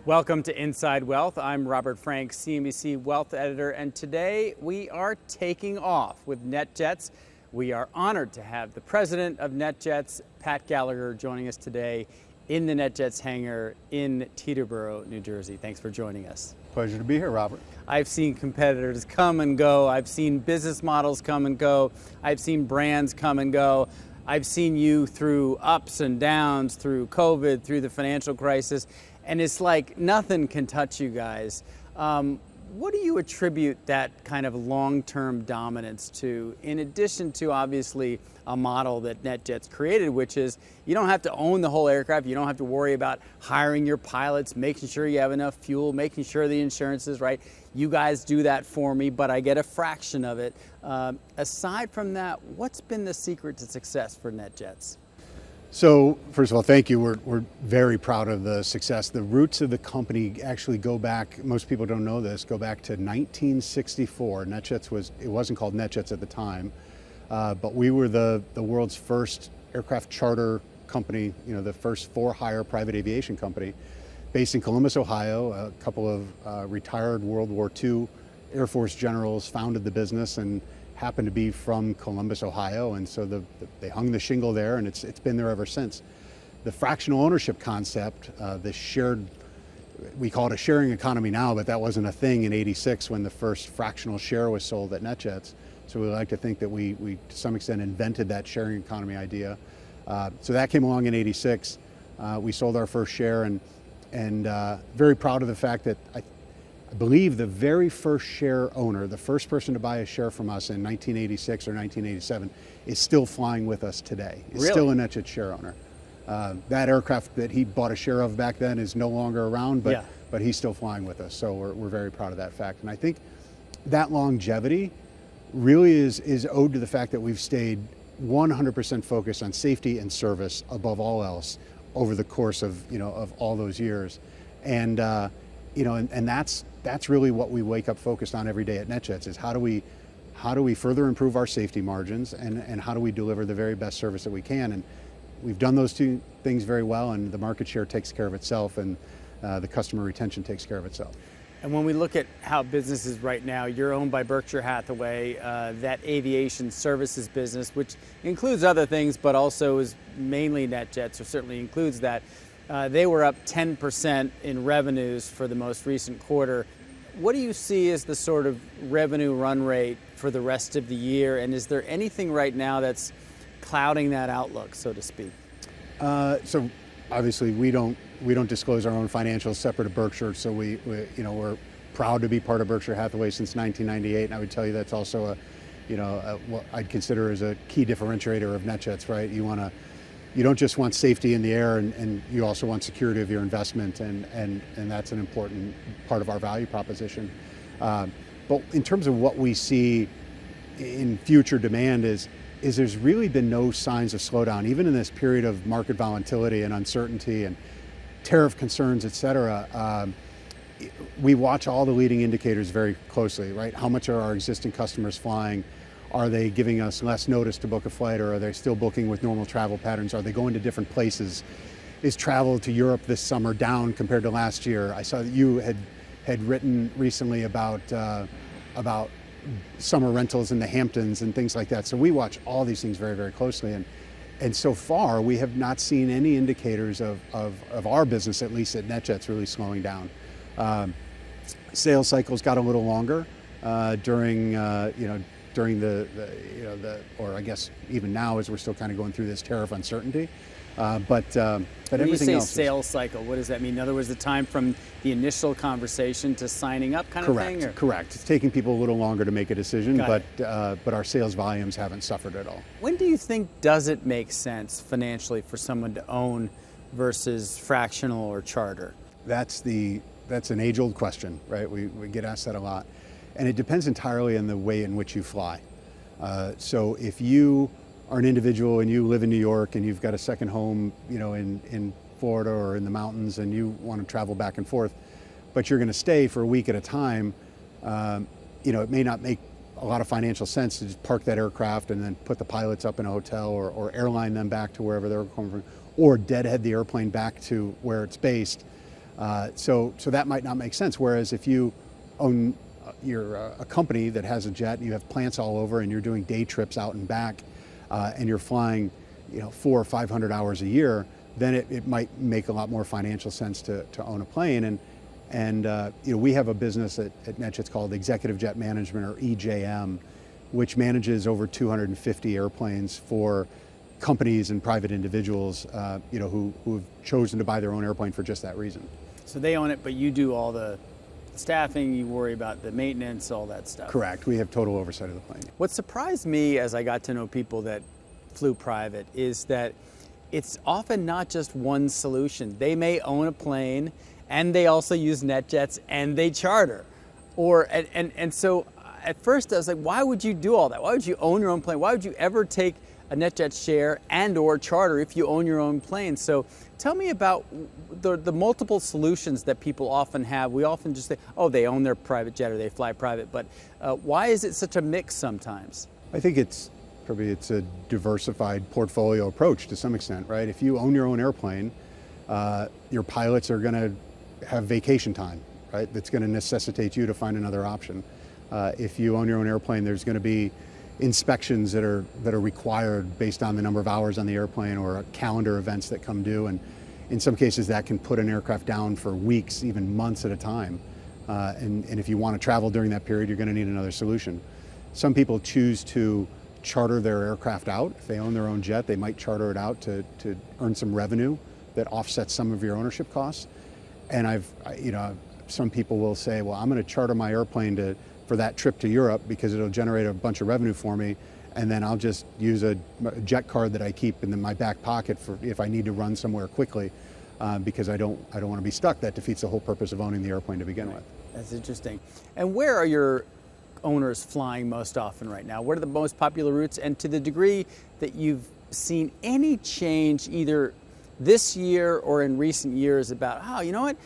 Welcome to Inside Wealth. I'm Robert Frank, CNBC Wealth Editor, and today we are taking off with NetJets. We are honored to have the president of NetJets, Pat Gallagher, joining us today in the NetJets hangar in Teterboro, New Jersey. Thanks for joining us. Pleasure to be here, Robert. I've seen competitors come and go. I've seen business models come and go. I've seen brands come and go. I've seen you through ups and downs, through COVID, through the financial crisis. And it's like nothing can touch you guys. What do you attribute that kind of long-term dominance to, in addition to obviously a model that NetJets created, which is you don't have to own the whole aircraft, you don't have to worry about hiring your pilots, making sure you have enough fuel, making sure the insurance is right. You guys do that for me, but I get a fraction of it. Aside from that, what's been the secret to success for NetJets? So, first of all, thank you. We're very proud of the success. The roots of the company actually go back, most people don't know this, go back to 1964. NetJets it wasn't called NetJets at the time, but we were the world's first aircraft charter company, the first for-hire private aviation company based in Columbus, Ohio. A couple of retired World War II Air Force generals founded the business and happened to be from Columbus, Ohio, and so they hung the shingle there, and it's been there ever since. The fractional ownership concept, the shared, we call it a sharing economy now, but that wasn't a thing in '86 when the first fractional share was sold at NetJets. So we like to think that we to some extent invented that sharing economy idea. So that came along in '86. We sold our first share, and very proud of the fact that I believe the very first share owner, the first person to buy a share from us in 1986 or 1987, is still flying with us today. Is Really? Still a NetJets share owner. That aircraft that he bought a share of back then is no longer around, but he's still flying with us. So we're very proud of that fact. And I think that longevity really is owed to the fact that we've stayed 100% focused on safety and service above all else over the course of all those years. And that's really what we wake up focused on every day at NetJets, is how do we further improve our safety margins, and how do we deliver the very best service that we can. And we've done those two things very well, and the market share takes care of itself, and the customer retention takes care of itself. And when we look at how business is right now, you're owned by Berkshire Hathaway, that aviation services business, which includes other things, but also is mainly NetJets, or certainly includes that. They were up 10% in revenues for the most recent quarter. What do you see as the sort of revenue run rate for the rest of the year? And is there anything right now that's clouding that outlook, so to speak? So obviously we don't disclose our own financials separate of Berkshire. So we're proud to be part of Berkshire Hathaway since 1998. And I would tell you that's also what I'd consider as a key differentiator of NetJets, right? You don't just want safety in the air, and you also want security of your investment, and that's an important part of our value proposition. But in terms of what we see in future demand is there's really been no signs of slowdown, even in this period of market volatility and uncertainty and tariff concerns, et cetera. We watch all the leading indicators very closely, right? How much are our existing customers flying? Are they giving us less notice to book a flight, or are they still booking with normal travel patterns? Are they going to different places? Is travel to Europe this summer down compared to last year? I saw that you had written recently about summer rentals in the Hamptons and things like that. So we watch all these things very, very closely. And so far, we have not seen any indicators of our business, at least at NetJets, really slowing down. Sales cycles got a little longer during or I guess even now, as we're still kind of going through this tariff uncertainty. But when everything you say else sales cycle, what does that mean? In other words, the time from the initial conversation to signing up kind of thing? Correct. It's taking people a little longer to make a decision, Got but our sales volumes haven't suffered at all. When do you think does it make sense financially for someone to own versus fractional or charter? That's an age-old question, right? We get asked that a lot. And it depends entirely on the way in which you fly. So if you are an individual and you live in New York and you've got a second home, in Florida or in the mountains, and you want to travel back and forth, but you're going to stay for a week at a time, it may not make a lot of financial sense to just park that aircraft and then put the pilots up in a hotel or airline them back to wherever they're coming from, or deadhead the airplane back to where it's based. So that might not make sense. Whereas if you own you're a company that has a jet and you have plants all over and you're doing day trips out and back and you're flying 400 or 500 hours a year, then it might make a lot more financial sense to own a plane. And we have a business at NetJets called Executive Jet Management, or EJM, which manages over 250 airplanes for companies and private individuals who have chosen to buy their own airplane for just that reason. So they own it, but you do all the staffing, you worry about the maintenance, all that stuff. Correct. We have total oversight of the plane. What surprised me as I got to know people that flew private is that it's often not just one solution. They may own a plane and they also use NetJets and they charter. And so at first I was like, why would you do all that? Why would you own your own plane? Why would you ever take a NetJets share and or charter if you own your own plane? So tell me about the multiple solutions that people often have. We often just say, oh, they own their private jet or they fly private, but why is it such a mix sometimes? I think it's a diversified portfolio approach to some extent, right? If you own your own airplane, your pilots are going to have vacation time, right? That's going to necessitate you to find another option. If you own your own airplane, there's going to be inspections that are required based on the number of hours on the airplane or calendar events that come due, and in some cases that can put an aircraft down for weeks, even months at a time. And if you want to travel during that period, you're going to need another solution. Some people choose to charter their aircraft out. If they own their own jet, they might charter it out to earn some revenue that offsets some of your ownership costs. And some people will say, well, I'm going to charter my airplane for that trip to Europe because it'll generate a bunch of revenue for me, and then I'll just use a jet card that I keep in my back pocket for if I need to run somewhere quickly, because I don't want to be stuck. That defeats the whole purpose of owning the airplane to begin with. That's interesting. And where are your owners flying most often right now? What are the most popular routes? And to the degree that you've seen any change either this year or in recent years about, oh, you know what,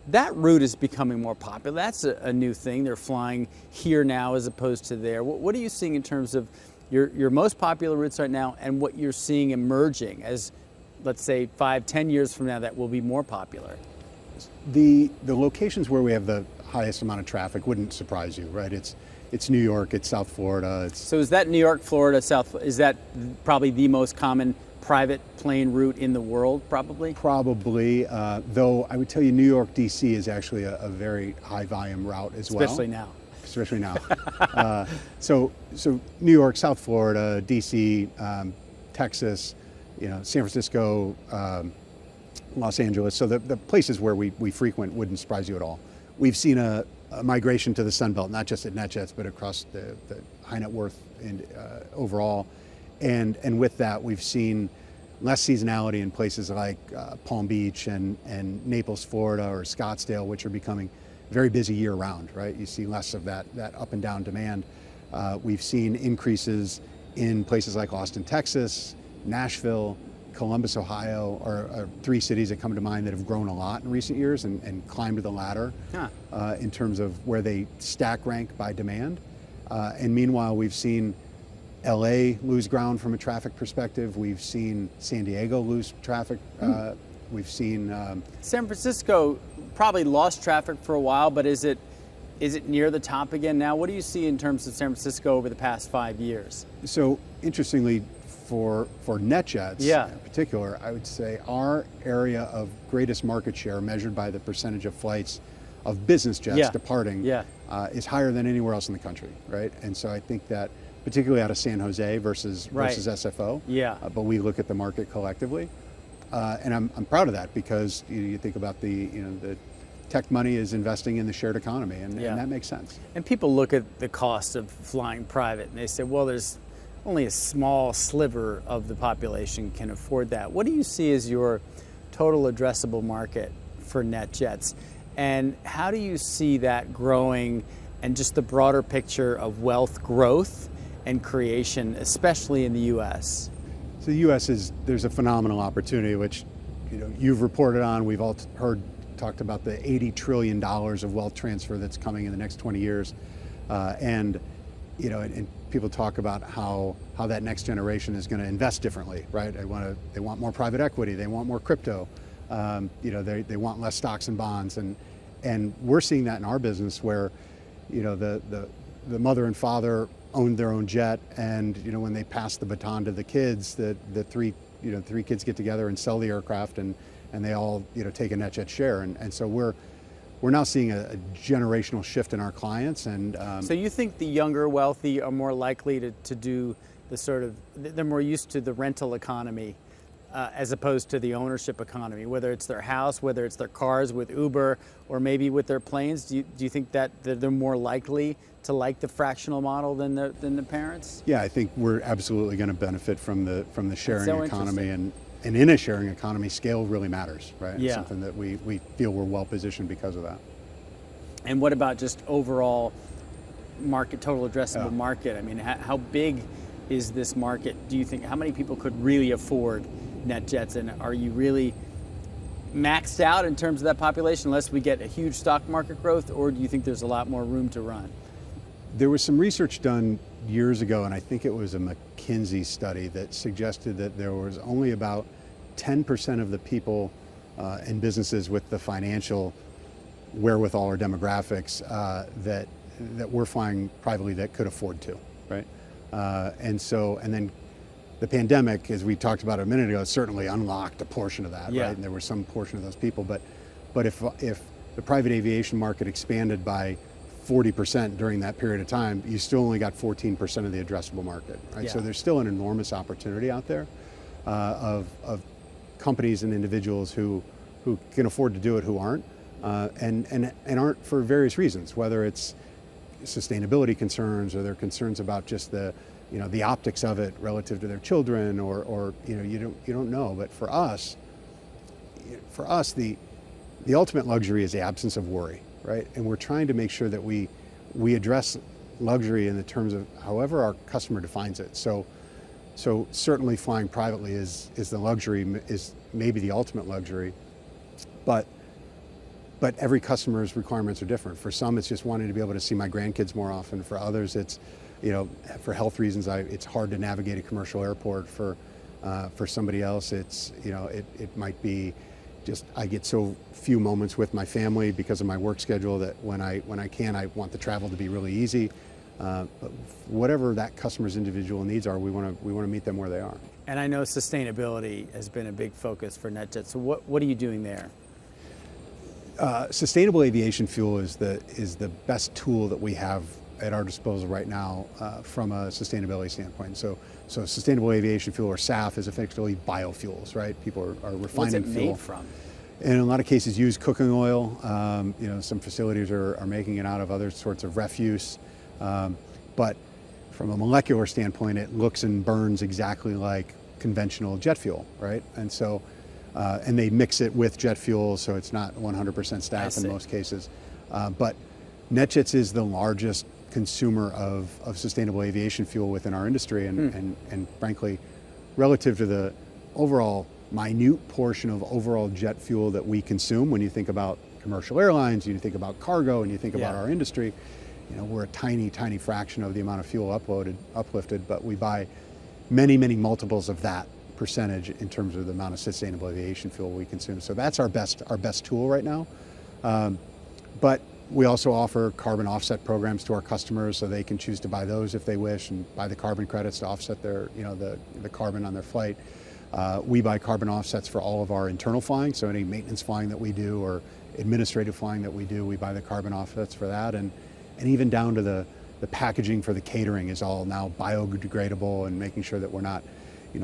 that route is becoming more popular. That's a new thing. They're flying here now as opposed to there. What are you seeing in terms of your most popular routes right now and what you're seeing emerging as, let's say, 5-10 years from now that will be more popular? The locations where we have the highest amount of traffic wouldn't surprise you, right? It's New York, it's South Florida. So is that New York, Florida, is that probably the most common private plane route in the world, probably? Probably, though I would tell you New York, DC is actually a very high volume route as well. Especially now. So New York, South Florida, DC, Texas, San Francisco, Los Angeles. So the places where we frequent wouldn't surprise you at all. We've seen a migration to the Sun Belt, not just at NetJets, but across the high net worth and overall. And with that, we've seen less seasonality in places like Palm Beach and Naples, Florida, or Scottsdale, which are becoming very busy year round, right? You see less of that up and down demand. We've seen increases in places like Austin, Texas, Nashville, Columbus, Ohio, are three cities that come to mind that have grown a lot in recent years and climbed the ladder in terms of where they stack rank by demand. And meanwhile, we've seen LA lose ground from a traffic perspective. We've seen San Diego lose traffic. We've seen San Francisco probably lost traffic for a while, but is it near the top again now? What do you see in terms of San Francisco over the past 5 years? So interestingly, for NetJets in particular, I would say our area of greatest market share, measured by the percentage of flights of business jets departing, is higher than anywhere else in the country, right? And so I think that, particularly out of San Jose versus SFO. But we look at the market collectively, and I'm proud of that because you think about the tech money is investing in the shared economy, and that makes sense. And people look at the cost of flying private, and they say, well, there's only a small sliver of the population can afford that. What do you see as your total addressable market for NetJets, and how do you see that growing, and just the broader picture of wealth growth and creation, especially in the U.S.? So the U.S. there's a phenomenal opportunity, which you've reported on. We've all talked about the $80 trillion of wealth transfer that's coming in the next 20 years, and people talk about how that next generation is going to invest differently, right? They want more private equity, they want more crypto, They want less stocks and bonds, and we're seeing that in our business where, the mother and father owned their own jet, and when they pass the baton to the kids, the three kids get together and sell the aircraft, and they all take a NetJets share, and so we're now seeing a generational shift in our clients. And so you think the younger wealthy are more likely to do they're more used to the rental economy as opposed to the ownership economy, whether it's their house, whether it's their cars with Uber, or maybe with their planes? Do you think that they're more likely to like the fractional model than the parents? Yeah, I think we're absolutely going to benefit from the sharing so economy, and in a sharing economy, scale really matters, right? Yeah. It's something that we feel we're well positioned because of that. And what about just overall market, total addressable market? I mean, how big is this market? Do you think, how many people could really afford NetJets, and are you really maxed out in terms of that population unless we get a huge stock market growth, or do you think there's a lot more room to run? There was some research done years ago, and I think it was a McKinsey study that suggested that there was only about 10% of the people and businesses with the financial wherewithal or demographics that were flying privately that could afford to, right? And then the pandemic, as we talked about a minute ago, certainly unlocked a portion of that, right? And there was some portion of those people, but if the private aviation market expanded by 40% during that period of time, you still only got 14% of the addressable market, right? So there's still an enormous opportunity out there of companies and individuals who can afford to do it, who aren't, and aren't for various reasons, whether it's sustainability concerns or their concerns about just the optics of it relative to their children, or you don't know. But for us, the ultimate luxury is the absence of worry, right? And we're trying to make sure that we address luxury in the terms of however our customer defines it. So certainly flying privately is the luxury, is maybe the ultimate luxury, but every customer's requirements are different. For some, it's just wanting to be able to see my grandkids more often. For others, it's for health reasons, it's hard to navigate a commercial airport. For somebody else, it might be just I get so few moments with my family because of my work schedule that when I can, I want the travel to be really easy. But whatever that customer's individual needs are, we want to meet them where they are. And I know sustainability has been a big focus for NetJets. So what are you doing there? Sustainable aviation fuel is the best tool that we have at our disposal right now from a sustainability standpoint. So sustainable aviation fuel, or SAF, is effectively biofuels, right? People are refining fuel. What's it made from? And in a lot of cases, use cooking oil. Some facilities are making it out of other sorts of refuse. But from a molecular standpoint, it looks and burns exactly like conventional jet fuel, right? And so, and they mix it with jet fuel, so it's not 100% SAF in most cases. But NetJets is the largest consumer of sustainable aviation fuel within our industry, and frankly, relative to the overall minute portion of overall jet fuel that we consume, when you think about commercial airlines, you think about cargo, and you think about our industry, we're a tiny, tiny fraction of the amount of fuel uplifted, but we buy many, many multiples of that percentage in terms of the amount of sustainable aviation fuel we consume. So that's our best tool right now. But we also offer carbon offset programs to our customers, so they can choose to buy those if they wish, and buy the carbon credits to offset their, the carbon on their flight. We buy carbon offsets for all of our internal flying, so any maintenance flying that we do or administrative flying that we do, we buy the carbon offsets for that, and even down to the packaging for the catering is all now biodegradable, and making sure that we're not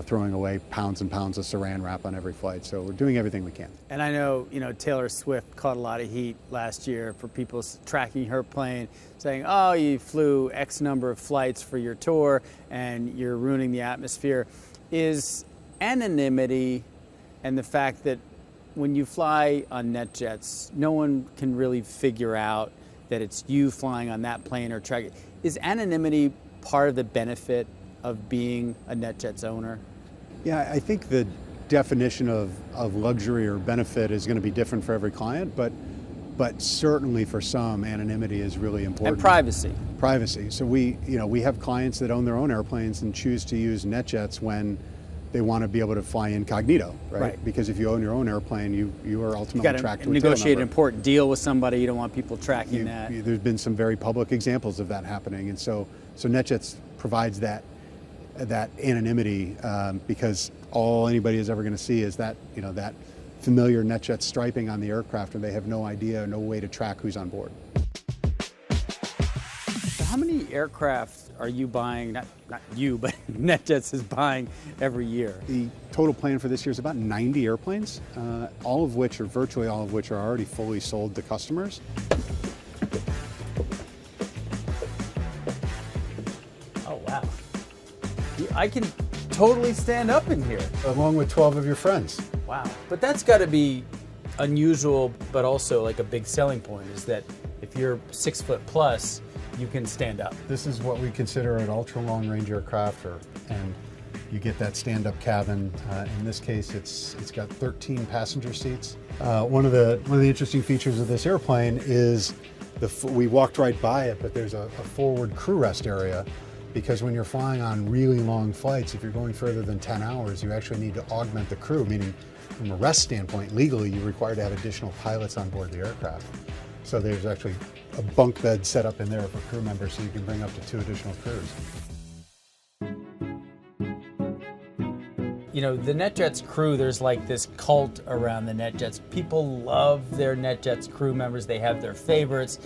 throwing away pounds and pounds of saran wrap on every flight. So we're doing everything we can. And I know, Taylor Swift caught a lot of heat last year for people tracking her plane, saying, oh, you flew X number of flights for your tour and you're ruining the atmosphere. Is anonymity and the fact that when you fly on NetJets, no one can really figure out that it's you flying on that plane or tracking, is anonymity part of the benefit of being a NetJets owner? Yeah, I think the definition of luxury or benefit is going to be different for every client, but certainly for some, anonymity is really important. And privacy. Privacy. So we have clients that own their own airplanes and choose to use NetJets when they want to be able to fly incognito, right? Right. Because if you own your own airplane, you are ultimately You got tracked to to a tail negotiate an number. important deal with somebody. You don't want people tracking that. There's been some very public examples of that happening, and so NetJets provides that anonymity because all anybody is ever going to see is that that familiar NetJets striping on the aircraft, and they have no idea, no way to track who's on board. How many aircraft are you buying, not you, but NetJets is buying every year? The total plan for this year is about 90 airplanes, all of which, or virtually all of which, are already fully sold to customers. Oh, wow. I can totally stand up in here. Along with 12 of your friends. Wow. But that's got to be unusual, but also like a big selling point, is that if you're 6 foot plus, you can stand up. This is what we consider an ultra long range aircraft, and you get that stand up cabin. In this case, it's got 13 passenger seats. One of the interesting features of this airplane is we walked right by it, but there's a forward crew rest area, because when you're flying on really long flights, if you're going further than 10 hours, you actually need to augment the crew, meaning from a rest standpoint, legally, you're required to have additional pilots on board the aircraft. So there's actually a bunk bed set up in there for crew members, so you can bring up to 2 additional crews. You know, the NetJets crew, there's like this cult around the NetJets. People love their NetJets crew members. They have their favorites.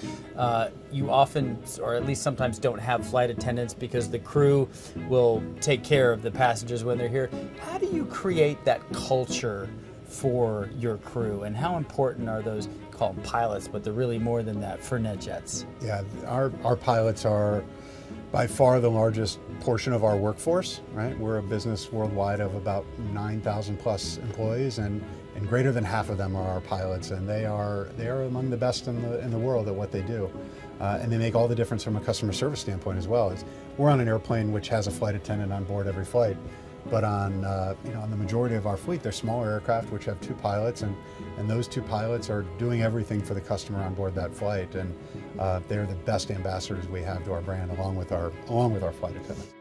You often, or at least sometimes, don't have flight attendants because the crew will take care of the passengers when they're here. How do you create that culture for your crew, and how important are those, call them pilots, but they're really more than that, for NetJets? Yeah, our pilots are by far the largest portion of our workforce, right? We're a business worldwide of about 9,000 plus employees, and greater than half of them are our pilots, and they are among the best in the world at what they do. And they make all the difference from a customer service standpoint as well. We're on an airplane which has a flight attendant on board every flight, but on on the majority of our fleet, they're smaller aircraft which have 2 pilots, and those 2 pilots are doing everything for the customer on board that flight, and they're the best ambassadors we have to our brand, along with our flight attendants.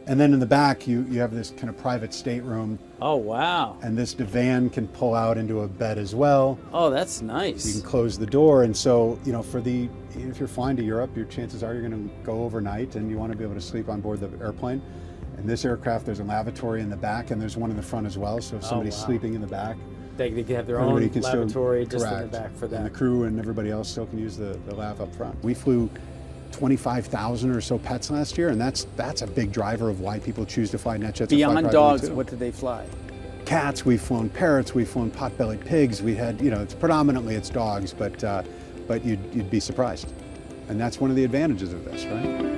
And then in the back, you have this kind of private stateroom. Oh, wow. And this divan can pull out into a bed as well. Oh, that's nice. You can close the door, and so if you're flying to Europe, your chances are you're going to go overnight, and you want to be able to sleep on board the airplane. In this aircraft, there's a lavatory in the back, and there's one in the front as well. So if somebody's sleeping in the back, they can have their own lavatory just in the back for that. And the crew and everybody else still can use the lav up front. We flew 25,000 or so pets last year, and that's a big driver of why people choose to fly NetJets. Beyond dogs, what did they fly? Cats, we've flown parrots, we've flown pot-bellied pigs. We had, it's predominantly dogs, but you'd be surprised, and that's one of the advantages of this, right?